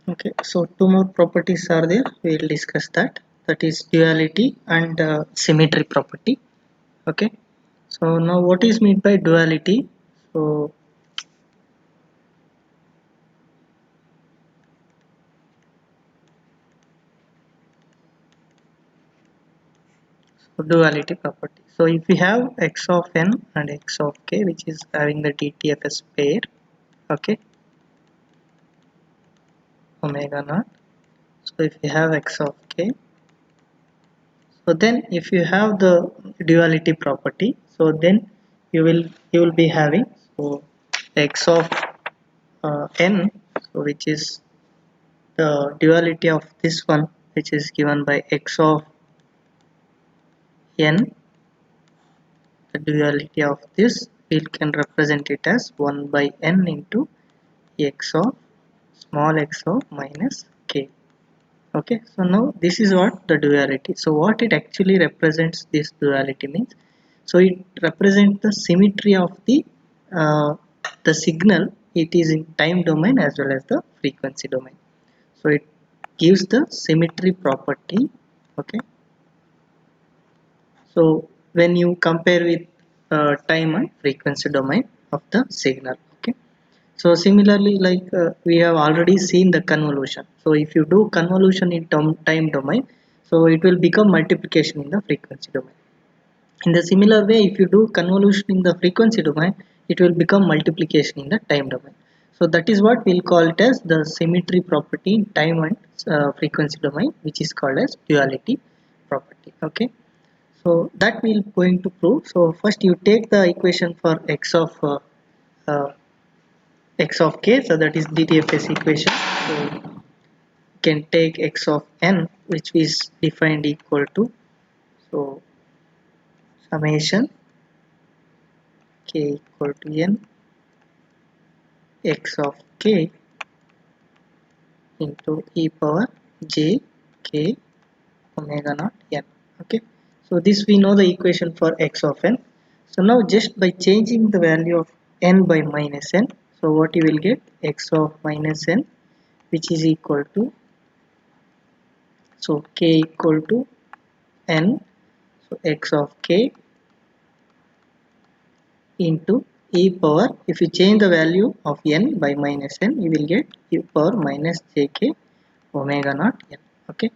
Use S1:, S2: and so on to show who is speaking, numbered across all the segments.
S1: Okay, so two more properties are there. We will discuss that. That is duality and symmetry property. Okay, so now what is meant by duality? So duality property. So if we have x of n and x of k, which is having the DTFS pair, okay, omega naught. So if you have x of k, so then if you have the duality property, so then you will be having so x of n, so which is the duality of this one, which is given by x of n. The duality of this we can represent it as 1 by n into x of small x of minus k. Okay, so now this is what the duality. So what it actually represents, this duality means, so it represents the symmetry of the signal. It is in time domain as well as the frequency domain. So it gives the symmetry property. Okay, so when you compare with time and frequency domain of the signal. Okay, so similarly, like we have already seen the convolution. So if you do convolution in time domain, so it will become multiplication in the frequency domain. In the similar way, if you do convolution in the frequency domain, it will become multiplication in the time domain. So that is what we'll call it as the symmetry property in time and frequency domain, which is called as duality property. Okay, so that we'll going to prove. So first you take the equation for uh, x of k, so that is DTFS equation. So you can take x of n, which is defined equal to so summation k equal to n x of k into e power j k omega naught n. Okay, so this we know the equation for x of n. So now just by changing the value of n by minus n, so what you will get, x of minus n, which is equal to so k equal to n, so x of k into e power, if you change the value of n by minus n, you will get e power minus jk omega naught n. Okay,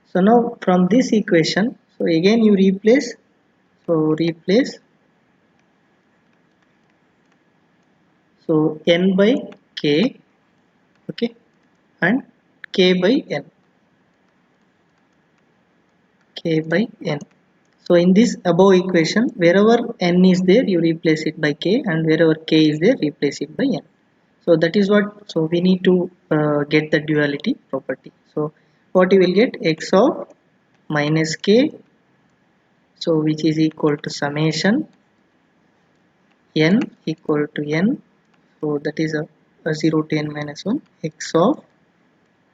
S1: so now from this equation, so again you replace, so replace so n by k, okay, and k by n, k by n. So in this above equation, wherever n is there, you replace it by k, and wherever k is there, replace it by n. So that is what, so we need to get the duality property. So what you will get, x of minus k, so which is equal to summation n equal to n, so that is a 0 to n minus 1 x of,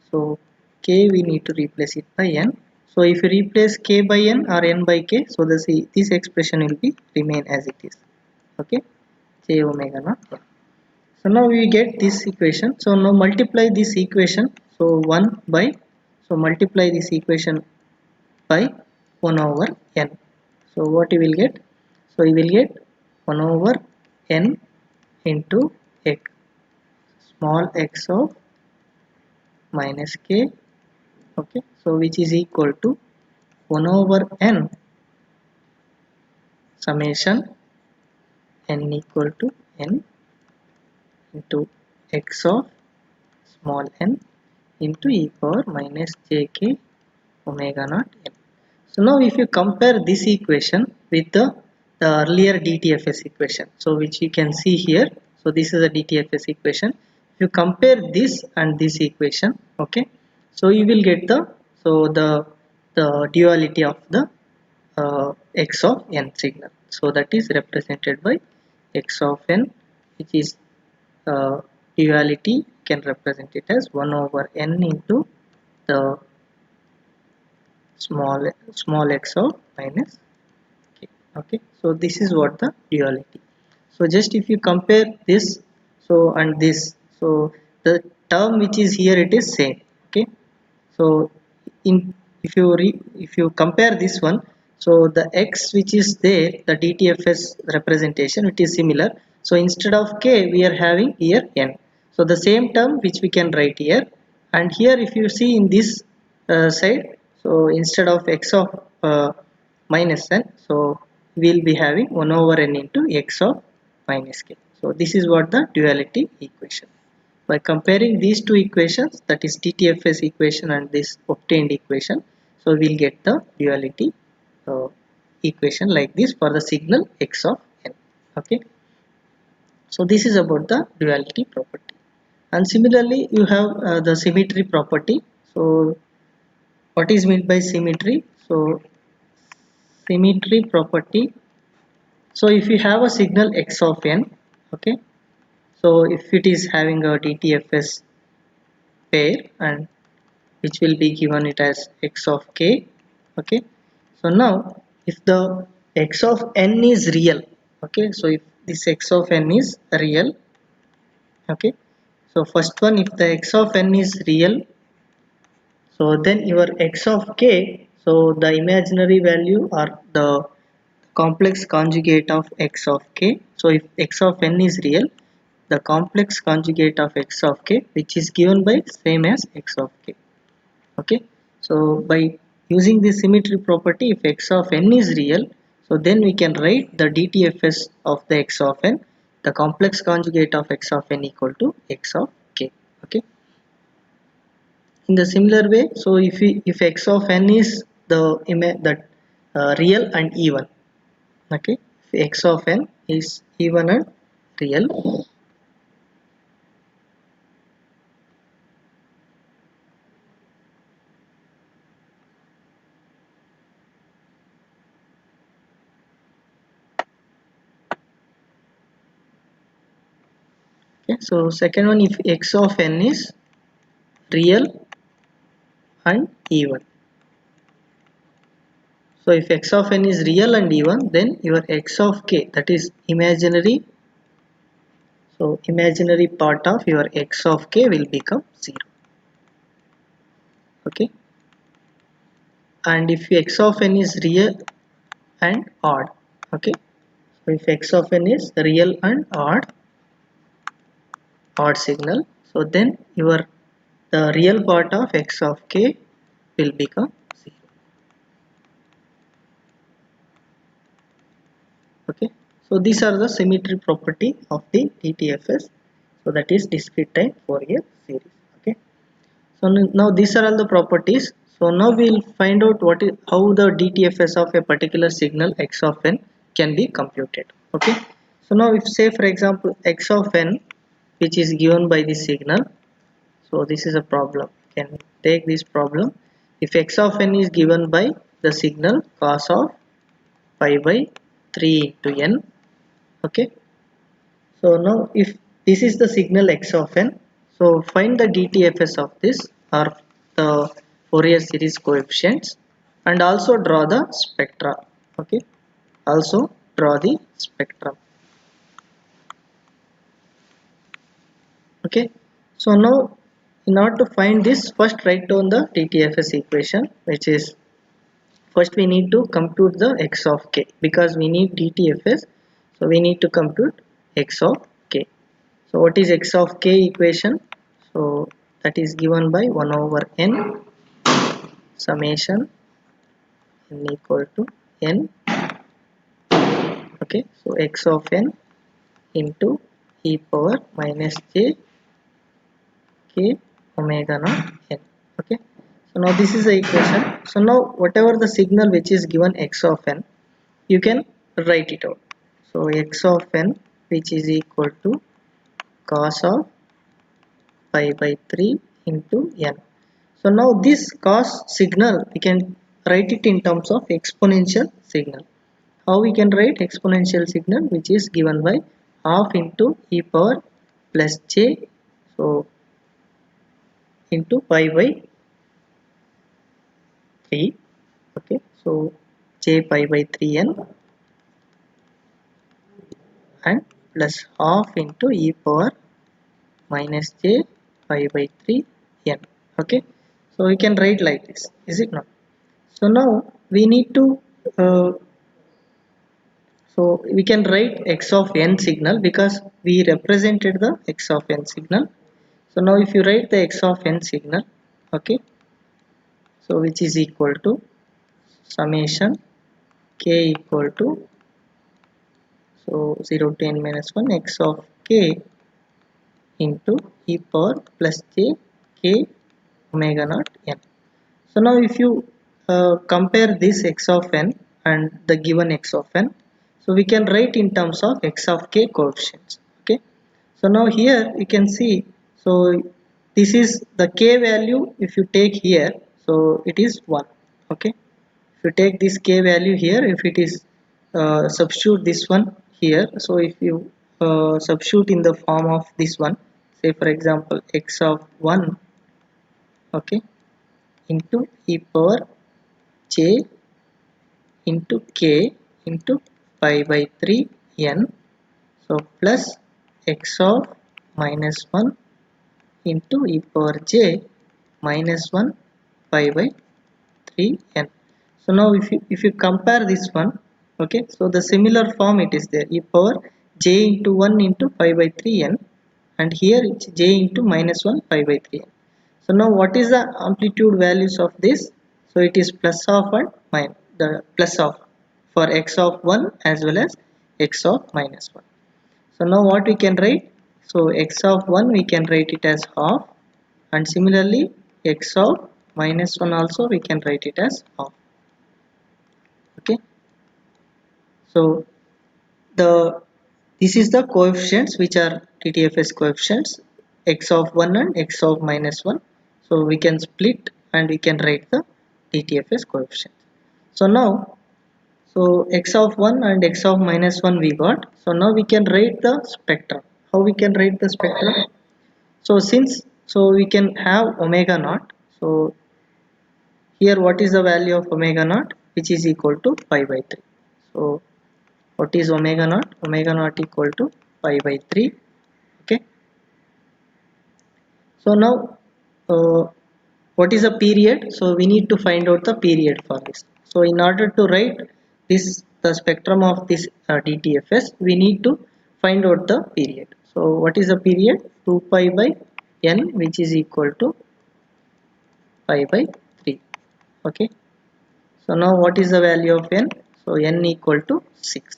S1: so k we need to replace it by n. So if you replace k by n or n by k, so this expression will be remain as it is. Okay, j omega naught n. So now we get this equation. So now multiply this equation. So 1 by, so multiply this equation by 1 over n. So what you will get? So you will get 1 over n into x, small x of minus k. Okay, so which is equal to 1 over n summation n equal to n into x of small n into e power minus jk omega naught n. So now if you compare this equation with the earlier DTFS equation, so which you can see here, so this is a DTFS equation. If you compare this and this equation, okay, so you will get the duality of the x of n signal. So that is represented by x of n, which is uh, duality, can represent it as 1 over n into the small x of minus k. Okay, so this is what the duality. So just if you compare this, so and this, so the term which is here, it is same. Okay, so in if you compare this one, so the x which is there, the DTFS representation, it is similar. So instead of k we are having here n, so the same term which we can write here. And here if you see in this side, so instead of x of minus n, so we will be having 1 over n into x of minus k. So this is what the duality equation. By comparing these two equations, that is DTFS equation and this obtained equation, so we'll get the duality equation like this for the signal x of n. Okay, so this is about the duality property. And similarly you have the symmetry property. So what is meant by symmetry? So symmetry property, so if you have a signal x of n, okay, so if it is having a DTFS pair, and which will be given it as x of k. Okay, so now if the x of n is real, okay, so if this x of n is real, okay, so first one, if the x of n is real, so then your x of k, so the imaginary value or the complex conjugate of x of k, so if x of n is real, the complex conjugate of x of k, which is given by same as x of k. Okay, so by using this symmetry property, if x of n is real, so then we can write the DTFS of the x of n, the complex conjugate of x of n equal to x of k. Okay, in the similar way, so if x of n is the real and even, okay, if x of n is even and real, okay, so second one, if x of n is real and even. So if x of n is real and even, then your x of k, that is imaginary, so imaginary part of your x of k will become 0. Okay, and if x of n is real and odd, okay, so if x of n is real and odd signal, so then your the real part of x of k will become 0. Okay, so these are the symmetry property of the DTFS, so that is discrete time Fourier series. Okay, so now these are all the properties. So now we'll find out what is how the DTFS of a particular signal x of n can be computed. Okay, so now if say for example x of n, which is given by this signal, so this is a problem. You can take this problem. If x of n is given by the signal cos of pi by 3 into n. Okay, so now if this is the signal x of n, so find the DTFS of this, or the Fourier series coefficients, and also draw the spectra. Okay, also draw the spectrum. Okay, so now in order to find this, first write down the DTFS equation, which is, first we need to compute the x of k, because we need DTFS, so we need to compute x of k. So what is x of k equation? So that is given by 1 over n summation n equal to n. Okay, so x of n into e power minus j k omega naught n. Okay, so now this is the equation. So now whatever the signal which is given x of n, you can write it out. So x of n, which is equal to cos of pi by 3 into n. So now this cos signal, we can write it in terms of exponential signal. How we can write exponential signal, which is given by half into e power plus j, so into pi by 3. Okay, so j pi by 3n and plus half into e power minus j pi by 3 n. Okay, so we can write like this, is it not? So now we need to uh, so we can write x of n signal because we represented the x of n signal. So now if you write the x of n signal, okay, so which is equal to summation k equal to, so 0 to n minus 1 x of k into e power plus j k omega naught n. So now if you compare this x of n and the given x of n, so we can write in terms of x of k coefficients. Okay, so now here you can see, so this is the k value. If you take here, so it is 1. Okay, if you take this k value here, if it is substitute this one here, so if you substitute in the form of this one, say for example x of 1, okay, into e power j into k into pi by 3 n, so plus x of minus 1 into e power j minus 1 pi by 3 n. So now if you compare this one, okay, so the similar form it is there, e power j into 1 into pi by 3 n, and here it's j into minus 1 pi by 3 n. So now what is the amplitude values of this? So it is plus of and minus, the plus of for x of 1 as well as x of minus 1. So now what we can write? So x of 1 we can write it as half, and similarly x of minus 1 also we can write it as half. Okay, so the this is the coefficients which are TTFS coefficients, x of 1 and x of minus 1. So we can split and we can write the TTFS coefficients. So now, so x of 1 and x of minus 1 we got. So now we can write the spectrum. How we can write the spectrum? So since, so we can have omega naught. So here what is the value of omega naught? Which is equal to pi by 3. So what is omega naught? Omega naught equal to pi by 3. Okay, so now what is a period? So we need to find out the period for this. So in order to write this, the spectrum of this DTFS, we need to find out the period. So what is the period? 2 pi by n, which is equal to pi by 3. Okay, so now what is the value of n? So n equal to 6.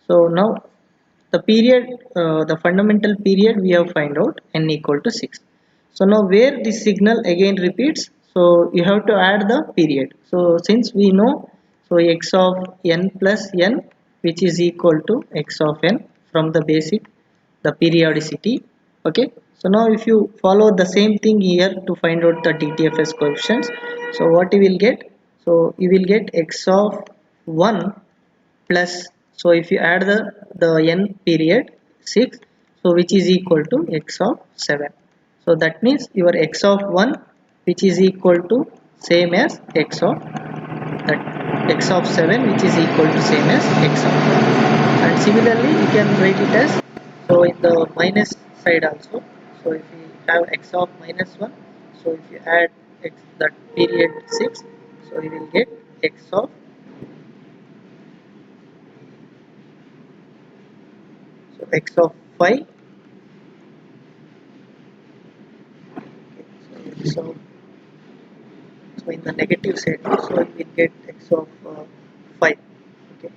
S1: So now the period, the fundamental period we have find out, n equal to 6. So now where this signal again repeats, so you have to add the period. So since we know, so x of n plus n, which is equal to x of n from the basic, the periodicity. Okay, so now if you follow the same thing here to find out the DTFS coefficients, so what you will get? So you will get x of 1 plus, so if you add the n period 6, so which is equal to x of 7. So that means your x of 1 which is equal to same as x of that, x of 7 which is equal to same as x of 1. And similarly you can write it as, so in the minus side also, so if you have x of minus 1, so if you add x, that period 6, so you will get x of, so x of 5. So, so in the negative side, so we get x of 5. Okay.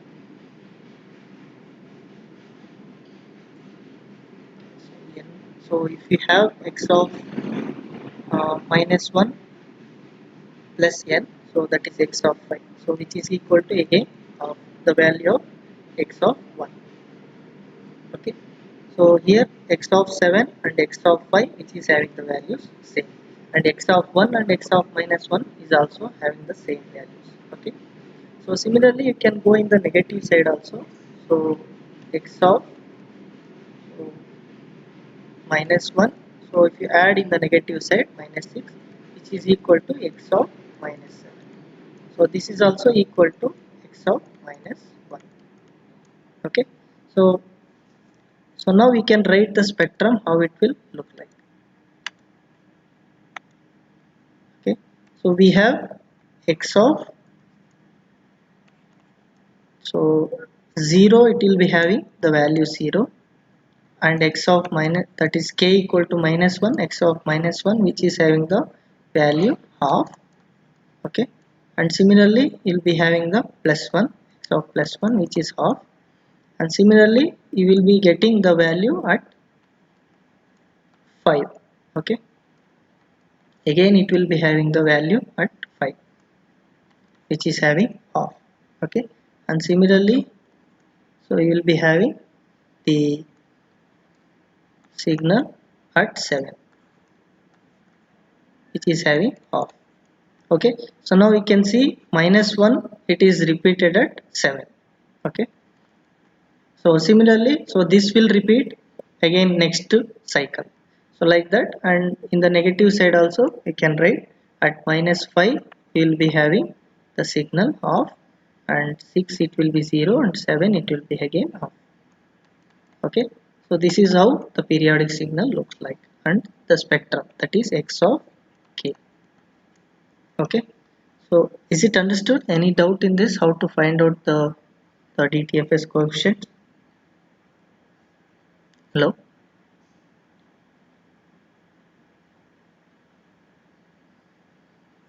S1: So, so if we have x of minus 1 plus n, so that is x of 5. So which is equal to again the value of x of 1. Okay. So here x of 7 and x of 5 which is having the values same, and x of 1 and x of minus 1 is also having the same values. Okay. So similarly you can go in the negative side also. So x of, so, minus 1, so if you add in the negative side minus 6, which is equal to x of minus 7. So this is also equal to x of minus 1. Okay, so now we can write the spectrum how it will look like. So we have x of, so 0, it will be having the value 0, and x of minus, that is k equal to minus 1, x of minus 1 which is having the value half. Okay, and similarly you'll be having the plus 1, x of plus 1 which is half, and similarly you will be getting the value at 5. Okay, again it will be having the value at 5 which is having half. Okay, and similarly, so you will be having the signal at 7 which is having half. Okay, so now we can see minus 1, it is repeated at 7. Okay, so similarly, so this will repeat again next cycle, so like that. And in the negative side also we can write at minus 5 we will be having the signal off, and 6 it will be 0, and 7 it will be again off. Okay, so this is how the periodic signal looks like, and the spectrum, that is x of k. Okay, so is it understood? Any doubt in this, how to find out the DTFS coefficient? Hello?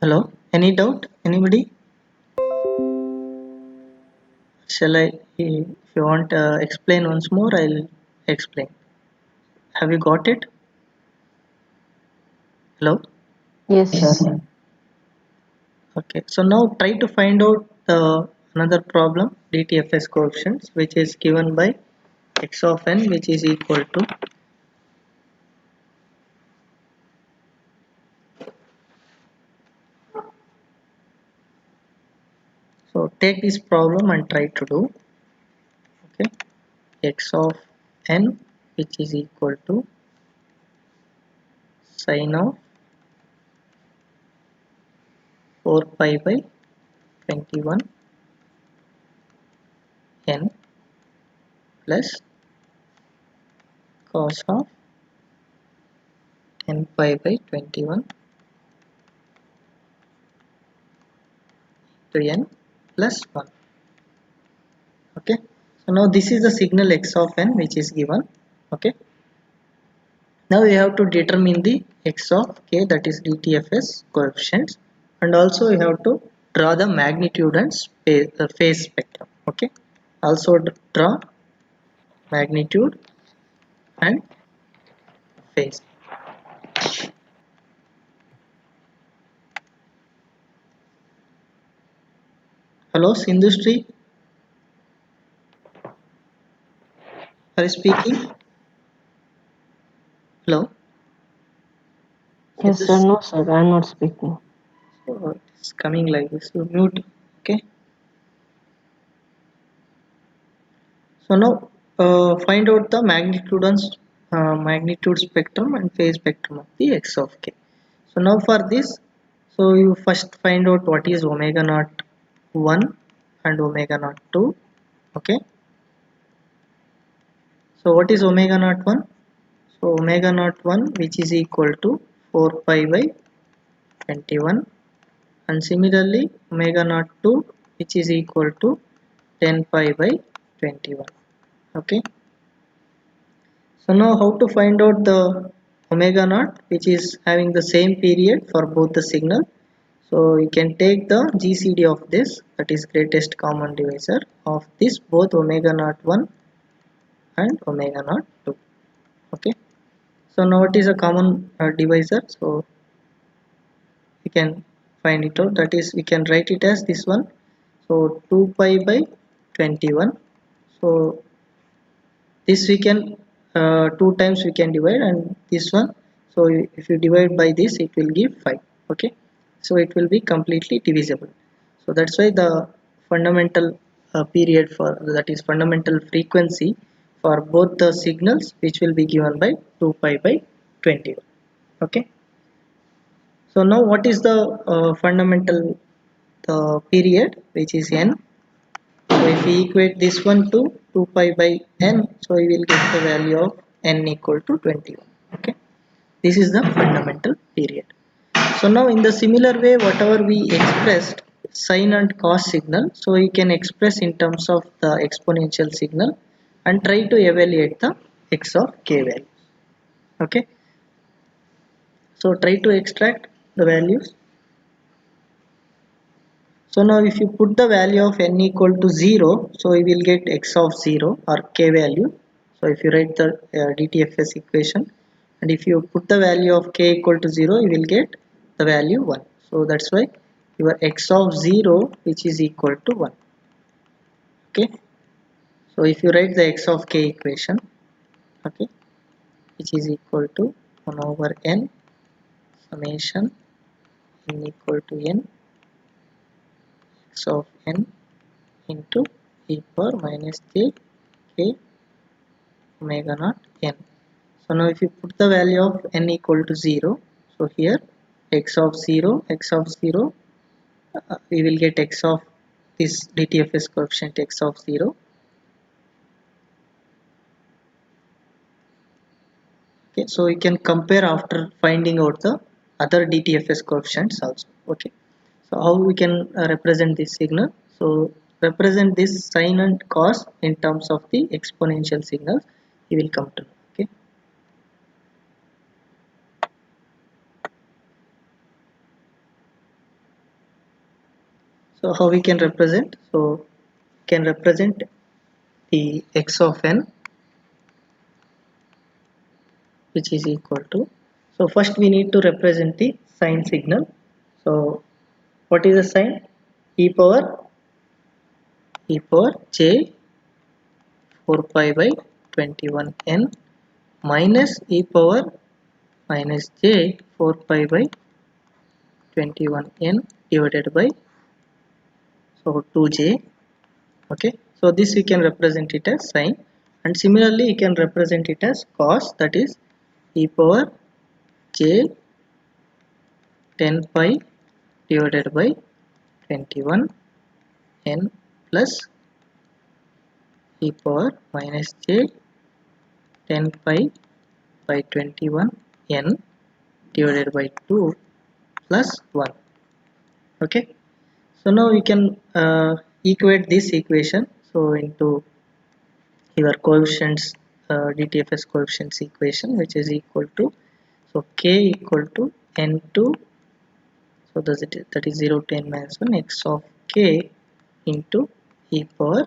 S1: Hello? Any doubt? Anybody? Shall I, if you want explain once more, I'll explain. Have you got it? Hello?
S2: Yes, sir.
S1: Okay, so now try to find out another problem, DTFS coefficients, which is given by x of n, which is equal to, so take this problem and try to do. Okay, x of n, which is equal to sine of 4 pi by 21 n plus cos of n pi by 21 to n plus 1. Okay, so now this is the signal x of n which is given. Okay, now we have to determine the x of k, that is DTFS coefficients, and also we have to draw the magnitude and phase spectrum. Okay, also draw magnitude and phase. Hello Sindhushree, are you speaking? Hello
S2: Yes, sir.
S1: Sindhushree.
S2: No, sir. I'm not speaking.
S1: So it's coming like this, you mute. Okay, so now find out the magnitude and magnitude spectrum and phase spectrum of the x of k. So now for this, so you first find out what is omega naught 1 and omega naught 2. Okay, so what is omega naught 1? So omega naught 1 which is equal to 4 pi by 21, and similarly omega naught 2 which is equal to 10 pi by 21. Okay, so now how to find out the omega naught which is having the same period for both the signal? So you can take the GCD of this, that is greatest common divisor of this both omega naught 1 and omega naught 2. Okay, so now what is a common divisor? So we can find it out, that is we can write it as this one. So 2 pi by 21. So this we can two times we can divide, and this one, so if you divide by this it will give 5. Okay, so it will be completely divisible. So that's why the fundamental period for, that is fundamental frequency for both the signals which will be given by 2 pi by 21. Okay, so now what is the fundamental period which is n? So if we equate this one to 2 pi by n, so we will get the value of n equal to 21. Okay, this is the fundamental period. So now in the similar way, whatever we expressed sine and cos signal, so you can express in terms of the exponential signal and try to evaluate the x of k value. Okay, so try to extract the values. So now if you put the value of n equal to 0, so you will get x of 0 or k value. So if you write the DTFS equation, and if you put the value of k equal to 0, you will get the value 1. So that's why your x of 0 which is equal to 1. Okay, so if you write the x of k equation, okay, which is equal to 1 over n summation n equal to n x of n into e power minus j k omega naught n. So now if you put the value of n equal to 0, so here x of 0, we will get x of this DTFS coefficient x of 0. Okay, so we can compare after finding out the other DTFS coefficients also. Okay, so how we can represent this signal? So represent this sine and cos in terms of the exponential signals, you will come to know. Okay, so how we can represent? So can represent the x of n which is equal to, so first we need to represent the sine signal. So what is the sine? E power j 4 pi by 21 n minus e power minus j 4 pi by 21 n divided by, so 2j. Okay, so this we can represent it as sine, and similarly you can represent it as cos, that is e power j 10 pi divided by 21 n plus e power minus j 10 pi by 21 n divided by 2 plus 1. Okay, so now we can equate this equation so into your coefficients, DTFS coefficients equation, which is equal to, so k equal to n2, so that is 0 to n minus 1 x of k into e power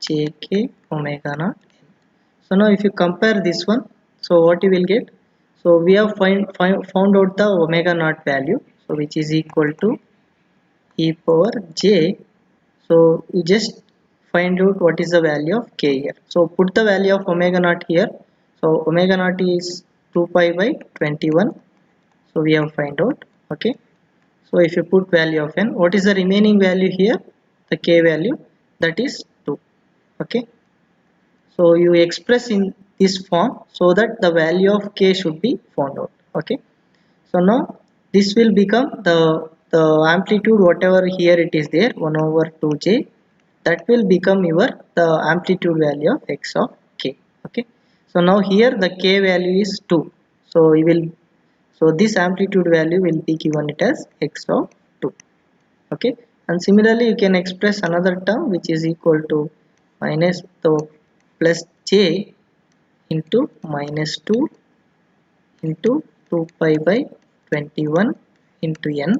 S1: jk omega naught n. So now if you compare this one, so what you will get? So we have found out the omega naught value, so which is equal to e power j. So you just find out what is the value of k here. So put the value of omega naught here. So omega naught is 2 pi by 21. So we have find out. Okay. So if you put value of n, what is the remaining value here? The k value, that is 2. Okay. So you express in this form so that the value of k should be found out. Okay, so now this will become the amplitude, whatever here it is there, 1 over 2j, that will become your the amplitude value of x of k. Okay, so now here the k value is 2, so you will, so this amplitude value will be given it as x of 2. Okay, and similarly you can express another term which is equal to minus the plus j into minus 2 into 2 pi by 21 into n.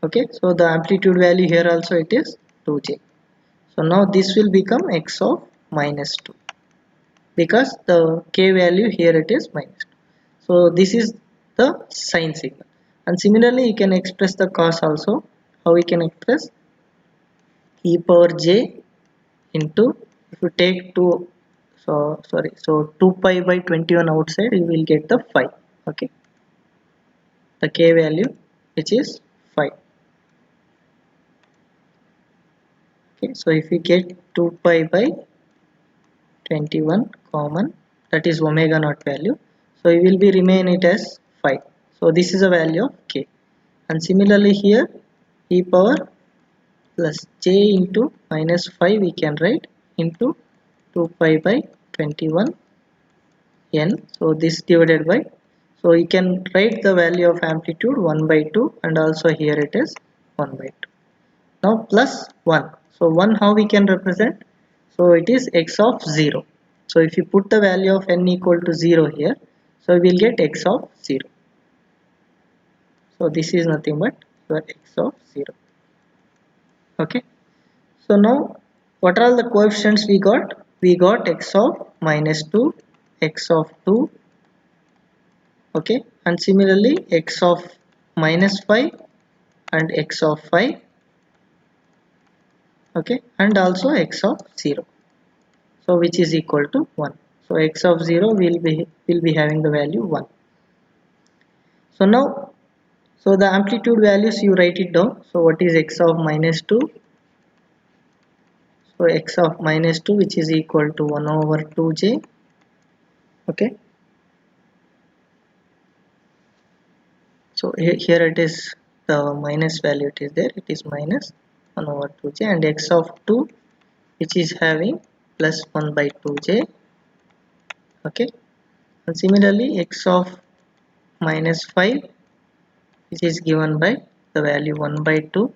S1: Okay, so the amplitude value here also it is 2j. So now this will become x of minus 2 because the k value here it is minus 2. So this is the sine signal, and similarly you can express the cos also. How we can express? E power j into, if you take 2, so sorry, so 2 pi by 21 outside, you will get the 5. Okay, the k value which is 5. Okay, so if we get 2 pi by 21 common, that is omega naught value, so you will be remain it as 5. So this is a value of k, and similarly here e power plus j into minus 5 we can write into 2 pi by 21 n, so this divided by, So you can write the value of amplitude 1 by 2, and also here it is 1 by 2. Now plus 1. So 1 how we can represent? So it is x of 0. So if you put the value of n equal to 0 here, so we will get x of 0. So this is nothing but your x of 0. Okay. So now what are all the coefficients we got? We got x of minus 2, x of 2, okay, and similarly x of minus 5 and x of 5, okay, and also x of 0. So which is equal to 1. So x of 0 will be having the value 1. So now, so the amplitude values you write it down. So what is x of minus 2? So x of minus 2 which is equal to 1 over 2j, okay. So here it is the minus value, it is there, it is minus 1 over 2j, and x of 2 which is having plus 1 by 2j, okay, and similarly x of minus 5 which is given by the value 1 by 2,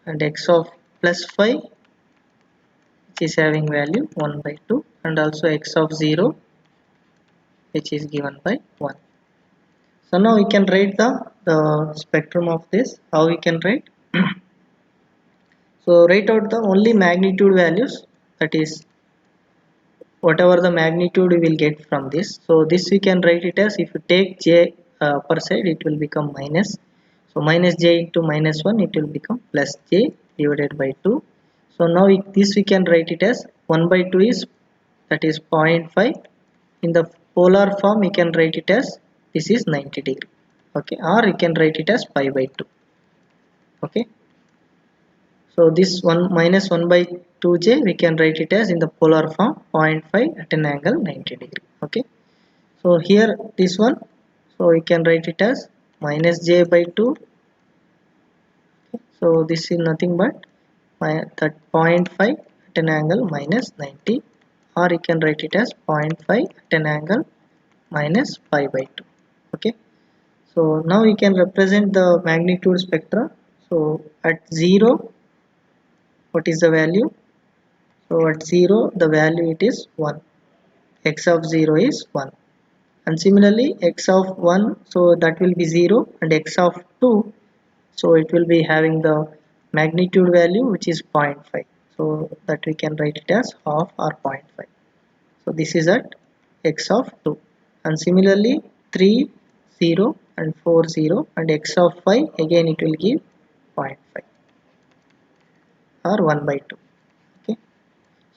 S1: and x of plus 5 which is having value 1 by 2, and also x of 0 which is given by 1. So now we can write the spectrum of this. How we can write? So write out the only magnitude values, that is whatever the magnitude we will get from this. So this we can write it as, if you take j per side, it will become minus. So minus j into minus 1, it will become plus j divided by 2. So now this we can write it as 1 by 2 is, that is 0.5. In the polar form we can write it as this is 90 degree, okay, or you can write it as pi by 2, okay. So this 1 minus 1 by 2j we can write it as in the polar form 0.5 at an angle 90 degree. Okay. So here this one, so we can write it as minus j by 2. So this is nothing but that 0.5 at an angle minus 90, or you can write it as 0.5 at an angle minus pi by 2. Okay. So now we can represent the magnitude spectra. So at 0, what is the value? So at 0 the value it is 1, x of 0 is 1, and similarly x of 1, so that will be 0, and x of 2, so it will be having the magnitude value which is 0.5, so that we can write it as half or 0.5. So this is at x of 2, and similarly 3, 0 and 4, 0, and x of 5 again it will give 0.5 or 1 by 2. Okay.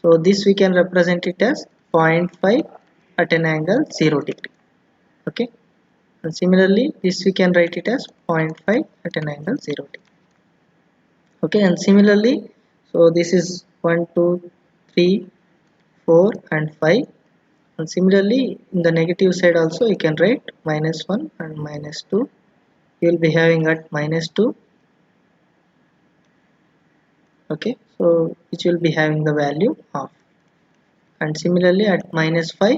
S1: So this we can represent it as 0.5 at an angle 0 degree. Okay. And similarly this we can write it as 0.5 at an angle 0 degree. Okay. And similarly, so this is 1, 2, 3, 4 and 5. And similarly in the negative side also you can write minus 1 and minus 2. You will be having at minus 2. Okay. So which will be having the value half. And similarly at minus 5,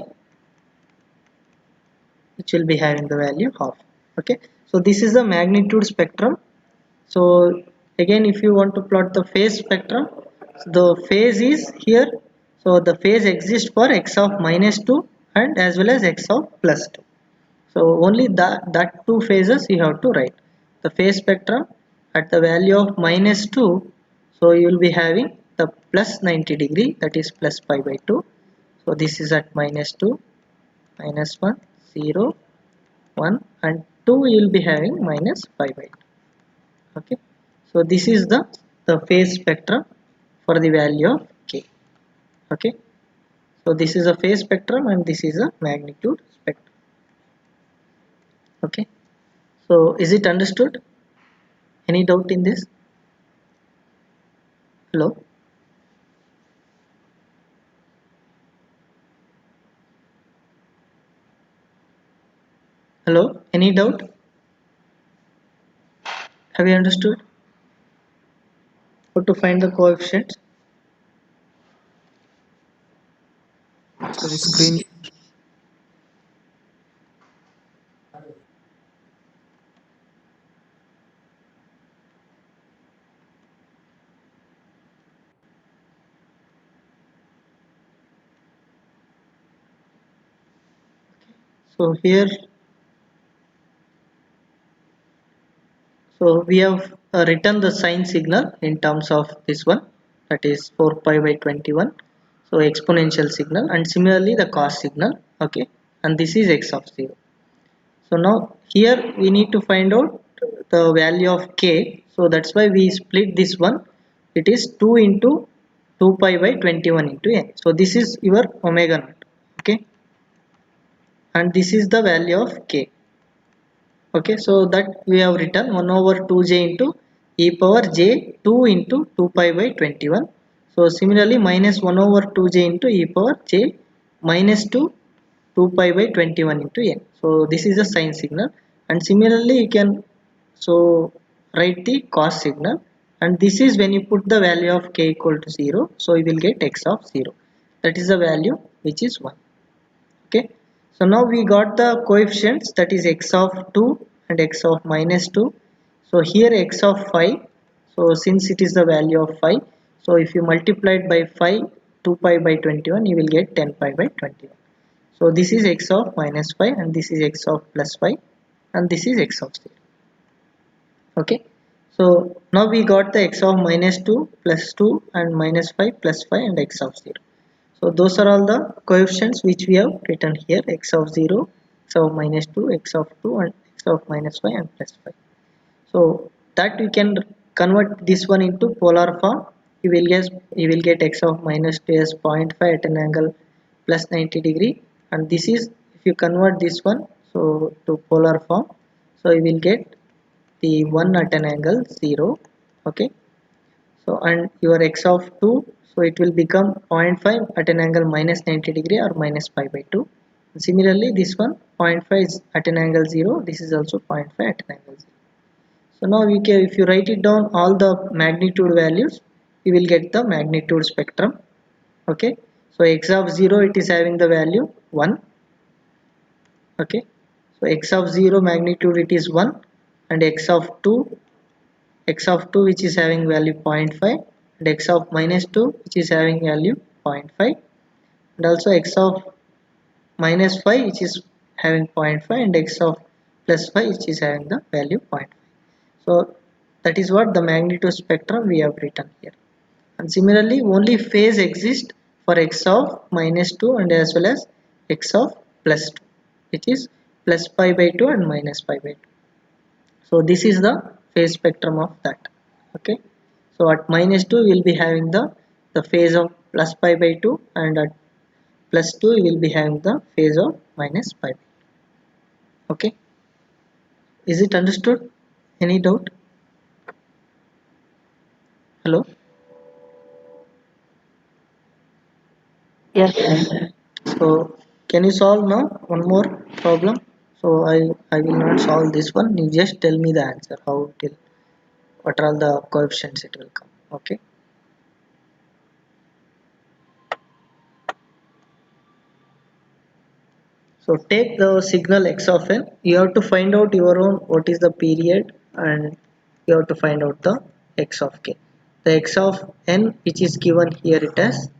S1: which will be having the value half. Okay. So this is the magnitude spectrum. So again, if you want to plot the phase spectrum, the phase is here. So the phase exists for x of minus 2 and as well as x of plus 2. So only that two phases you have to write. The phase spectrum at the value of minus 2, so you will be having the plus 90 degree, that is plus pi by 2. So this is at minus 2, minus 1, 0, 1, and 2 you will be having minus pi by 2. Okay. So this is the phase spectrum for the value of k. Okay. So this is a phase spectrum and this is a magnitude spectrum. Okay. So is it understood? Any doubt in this? Hello. Hello, any doubt? Have you understood how to find the coefficients?
S3: So the screen
S1: So here, so we have written the sine signal in terms of this one, that is 4 pi by 21. So exponential signal, and similarly the cos signal. Okay, and this is x of 0. So now here we need to find out the value of k. So that's why we split this one. It is 2 into 2 pi by 21 into n. So this is your omega naught. Okay, and this is the value of k. Okay, so that we have written 1 over 2j into e power j 2 into 2 pi by 21. So similarly minus 1 over 2j into e power j minus 2 2 pi by 21 into n. So this is a sine signal, and similarly you can so write the cos signal, and this is when you put the value of k equal to 0, so you will get x of 0. That is the value which is 1. Okay, so now we got the coefficients, that is x of 2 and x of minus 2. So here x of 5, so since it is the value of 5, so if you multiply it by 5, 2 pi by 21, you will get 10 pi by 21. So this is x of minus 5, and this is x of plus 5, and this is x of 0. Okay, so now we got the x of minus 2 plus 2 and minus 5 plus 5 and x of 0. So those are all the coefficients which we have written here, x of 0, x of minus 2, x of 2, and x of minus 5 and plus 5. So that we can convert this one into polar form. You will get x of minus 2 as 0.5 at an angle plus 90 degree, and this is, if you convert this one so to polar form, so you will get the 1 at an angle 0. Okay, so and your x of 2, so it will become 0.5 at an angle minus 90 degree or minus pi by 2. And similarly this one 0.5 is at an angle 0, this is also 0.5 at an angle 0. So now we can, if you write it down all the magnitude values, you will get the magnitude spectrum. Okay, so x of 0, it is having the value 1. Okay, so x of 0 magnitude it is 1, and x of 2 which is having value 0.5, and x of minus 2 which is having value 0.5, and also x of minus 5 which is having 0.5, and x of plus 5 which is having the value 0.5. So that is what the magnitude spectrum we have written here. And similarly only phase exists for x of minus 2 and as well as x of plus 2, which is plus pi by 2 and minus pi by 2. So this is the phase spectrum of that. Okay, so at minus 2 we will be having the phase of plus pi by 2, and at plus 2 we will be having the phase of minus pi by 2. Okay, is it understood? Any doubt? Hello?
S2: Yes, sir.
S1: So can you solve now one more problem? So I will not solve this one, you just tell me the answer, how it will, what are all the coefficients it will come. Okay, so take the signal x of n, you have to find out your own what is the period, and you have to find out the x of k. The x of n which is given here, it has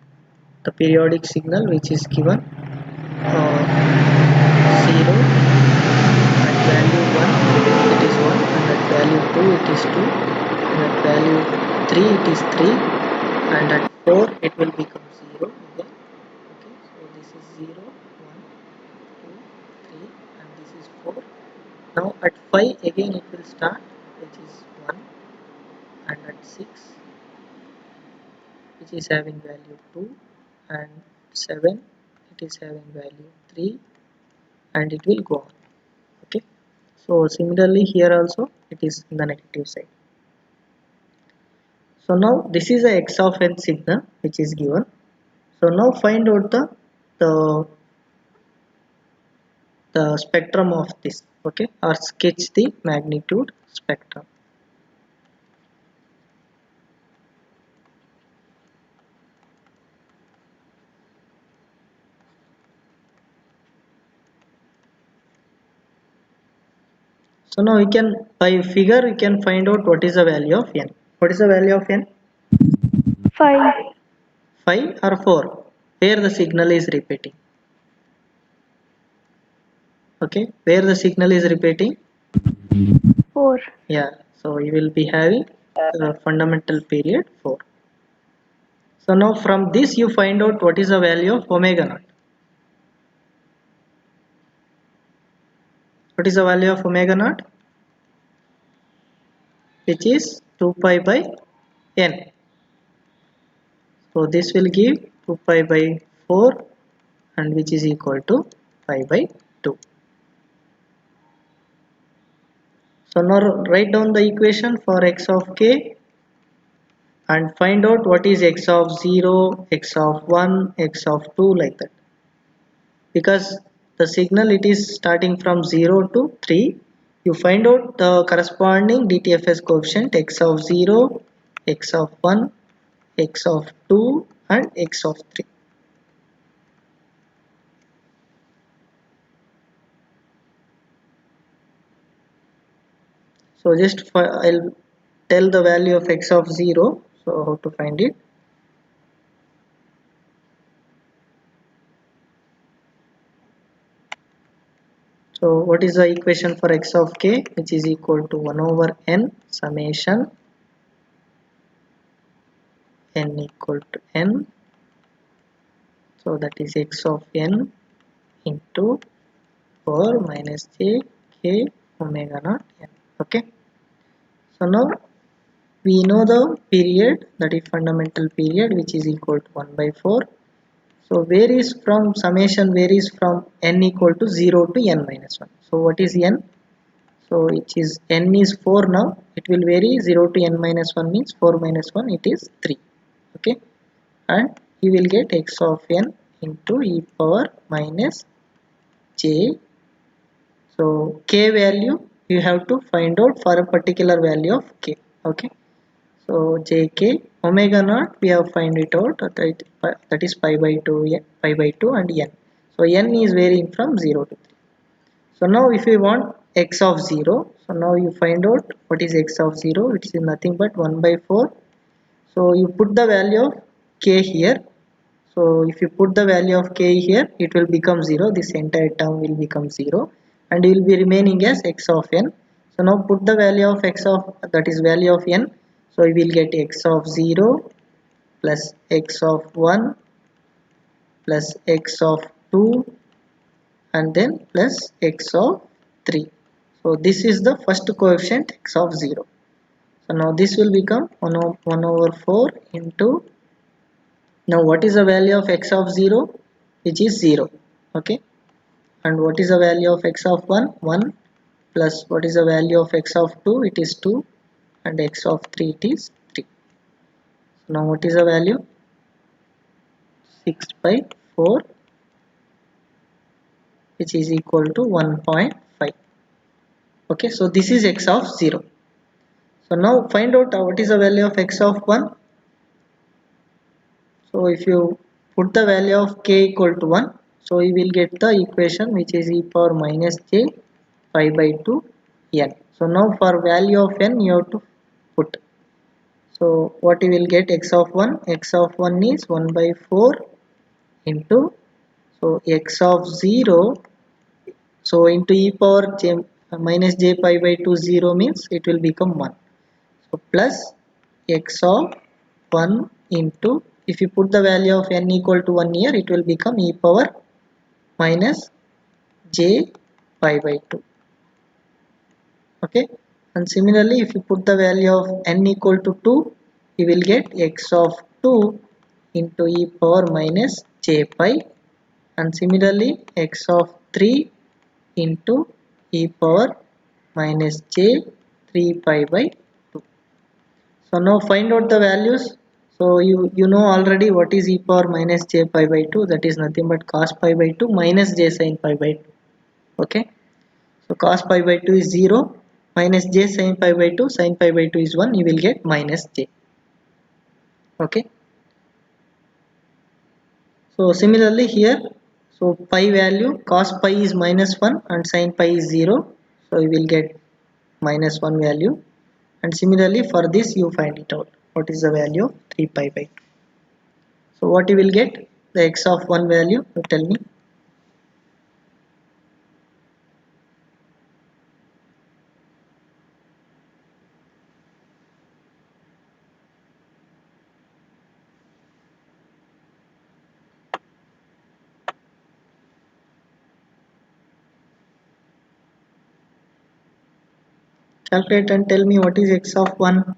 S1: the periodic signal which is given 0, at value 1 it is 1, and at value 2 it is 2, and at value 3 it is 3, and at 4 it will become 0 again. Okay, so this is 0, 1, 2, 3, and this is 4. Now at 5 again it will start, which is 1, and at 6 which is having value 2, and 7 it is having value 3, and it will go on. Okay, so similarly here also it is in the negative side. So now this is a x of n signal which is given. So now find out the the spectrum of this. Okay, or sketch the magnitude spectrum. So now we can, by figure we can find out what is the value of n. What is the value of n?
S3: 5.
S1: 5 or 4? Where the signal is repeating. Okay, where the signal is repeating.
S3: 4.
S1: Yeah, so you will be having fundamental period 4. So now from this you find out what is the value of omega naught. What is the value of omega naught? Which is 2 pi by n. So this will give 2 pi by 4 and which is equal to pi by 2. So now write down the equation for x of k and find out what is x of 0, x of 1, x of 2 like that. Because the signal it is starting from 0 to 3, you find out the corresponding DTFS coefficient x of 0, x of 1, x of 2 and x of 3. So just I'll tell the value of x of 0. So how to find it? So what is the equation for x of k, which is equal to 1 over n summation n equal to n. So that is x of n into power minus j k omega naught n. Okay. So now we know the period, that is fundamental period, which is equal to 1 by 4. So varies from summation varies from n equal to 0 to n minus 1. So what is n? So it is n is 4 now. It will vary 0 to n minus 1 means 4 minus 1 it is 3. Okay. And you will get x of n into e power minus j. So k value you have to find out for a particular value of k. Okay. So jk omega naught we have find it out, that is pi by 2 pi by 2 and n. So n is varying from 0 to 3. So now if you want x of 0, so now you find out what is x of 0, which is nothing but 1 by 4. So you put the value of k here. So if you put the value of k here, it will become 0. This entire term will become 0 and it will be remaining as x of n. So now put the value of x of, that is value of n. So we will get x of 0 plus x of 1 plus x of 2 and then plus x of 3. So this is the first coefficient x of 0. So now this will become 1 over 4 into, now what is the value of x of 0? Which is 0. Okay. And what is the value of x of 1? 1 plus what is the value of x of 2? It is 2 and x of 3 it is 3. So now what is the value? 6 by 4 which is equal to 1.5. Okay, so this is x of 0. So now find out what is the value of x of 1. So if you put the value of k equal to 1, so you will get the equation which is e power minus j pi by 2 n. So now for value of n you have to put. So what you will get x of 1? X of 1 is 1 by 4 into, so x of 0, so into e power j minus j pi by 2 0 means it will become 1. So plus x of 1 into, if you put the value of n equal to 1 here, it will become e power minus j pi by 2. Okay. And similarly, if you put the value of n equal to 2, you will get x of 2 into e power minus j pi. And similarly, x of 3 into e power minus j 3 pi by 2. So now find out the values. So you know already what is e power minus j pi by 2, that is nothing but cos pi by 2 minus j sin pi by 2. Okay. So cos pi by 2 is 0 minus j sin pi by 2, sin pi by 2 is 1, you will get minus j. Okay. So similarly here, so pi value, cos pi is minus 1 and sin pi is 0. So you will get minus 1 value. And similarly for this you find it out. What is the value of 3 pi by 2? So what you will get? The x of 1 value, you tell me. Calculate and tell me what is x of 1.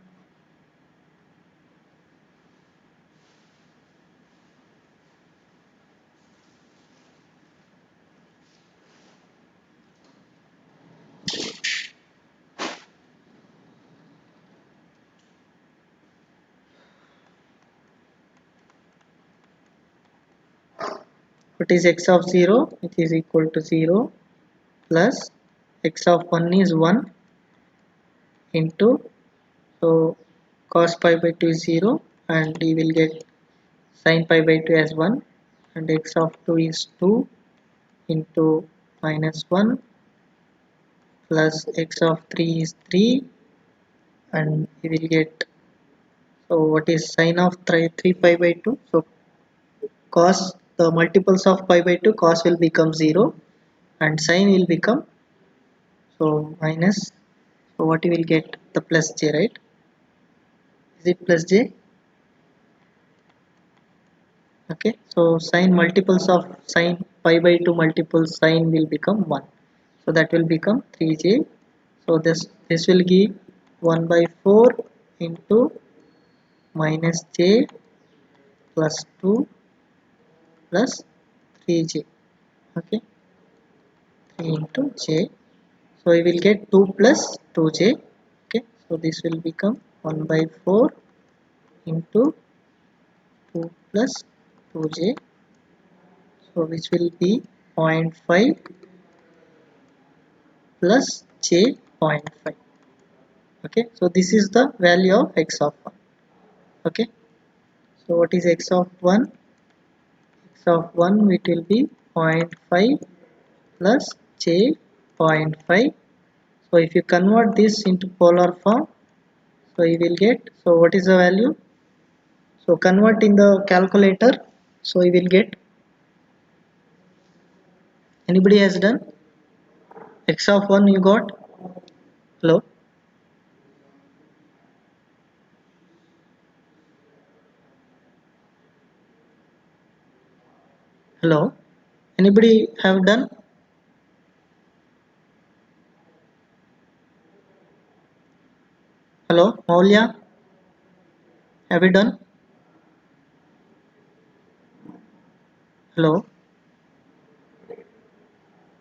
S1: What is x of 0? It is equal to 0 plus x of 1 is 1 into, so cos pi by 2 is 0 and we will get sin pi by 2 as 1, and x of 2 is 2 into minus 1 plus x of 3 is 3, and we will get, so what is sin of 3 pi by 2? So cos, the multiples of pi by 2, cos will become 0 and sin will become, so minus, so what you will get, the plus j, right? Is it plus j? Okay, so sin multiples of sin pi by 2 multiples sin will become 1, so that will become 3j. So this will give 1 by 4 into minus j plus 2 plus 3j. Okay, 3 into j, so we will get 2 plus 2j. Okay, so this will become 1 by 4 into 2 plus 2j, so which will be 0.5 plus j 0.5. Okay, so this is the value of x of 1. Okay, so what is x of 1? X of 1, it will be 0.5 plus j 0.5. So if you convert this into polar form, so you will get, so what is the value? So convert in the calculator, so you will get, anybody has done? X of 1 you got? Hello? Hello? Anybody have done? Hello? Maulya? Have you done? Hello?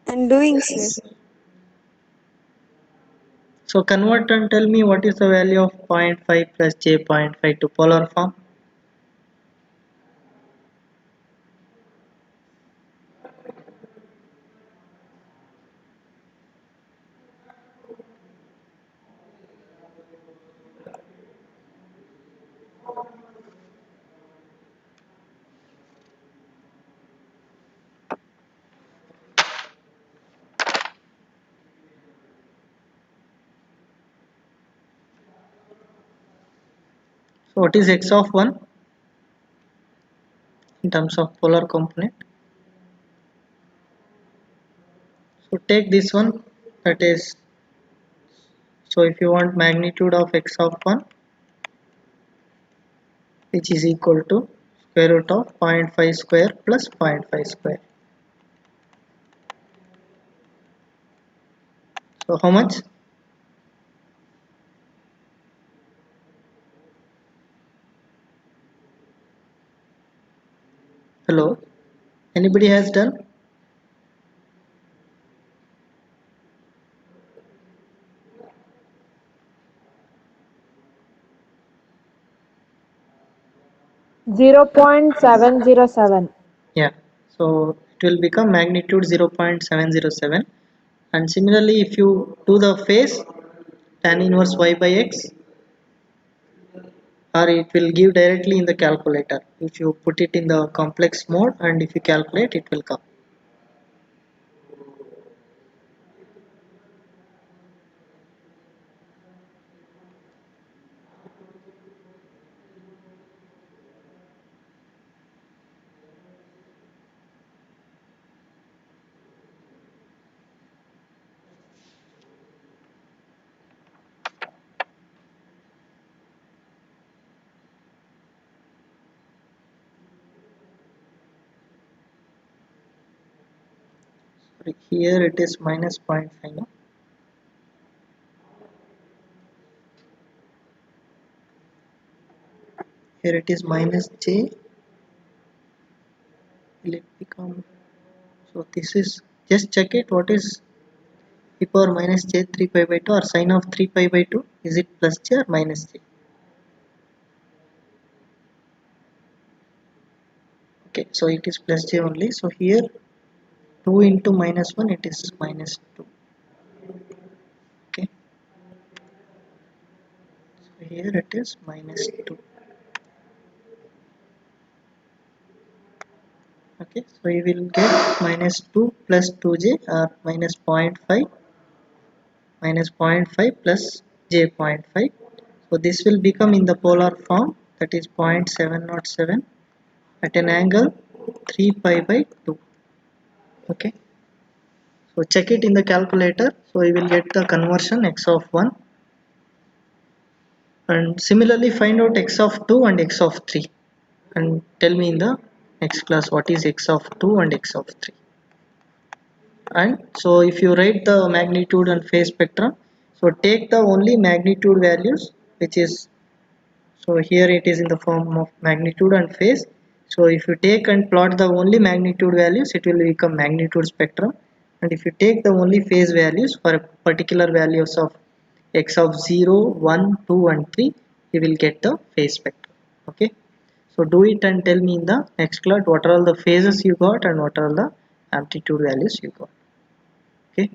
S3: I'm doing, sir.
S1: So convert and tell me what is the value of 0.5 plus j 0.5 to polar form. So what is x of 1 in terms of polar component? So take this one, that is, so if you want magnitude of x of 1, which is equal to square root of 0.5 square plus 0.5 square. So how much? Hello? Anybody has done?
S4: Zero point 707.
S1: Yeah. So it will become magnitude 0.707, and similarly if you do the phase, tan inverse y by x, or it will give directly in the calculator if you put it in the complex mode, and if you calculate it will come. Here it is minus 0.5, no? here it is minus j. Will it become, so this is, just check it, what is e power minus j 3 pi by 2 or sine of 3 pi by 2, is it plus j or minus j? Okay, so it is plus j only, so here 2 into minus 1, it is minus 2. Okay, so here it is minus 2. Okay, so you will get minus 2 plus 2j or minus 0.5 minus 0.5 plus j 0.5. So this will become in the polar form, that is 0.707 at an angle 3 pi by 2. Okay, so check it in the calculator, so you will get the conversion x of 1, and similarly find out x of 2 and x of 3, and tell me in the next class what is x of 2 and x of 3. And so if you write the magnitude and phase spectrum, so take the only magnitude values, which is, so here it is in the form of magnitude and phase. So if you take and plot the only magnitude values, it will become magnitude spectrum, and if you take the only phase values for a particular values of x of 0, 1, 2 and 3, you will get the phase spectrum. Okay, so do it and tell me in the next class what are all the phases you got and what are all the amplitude values you got. Okay.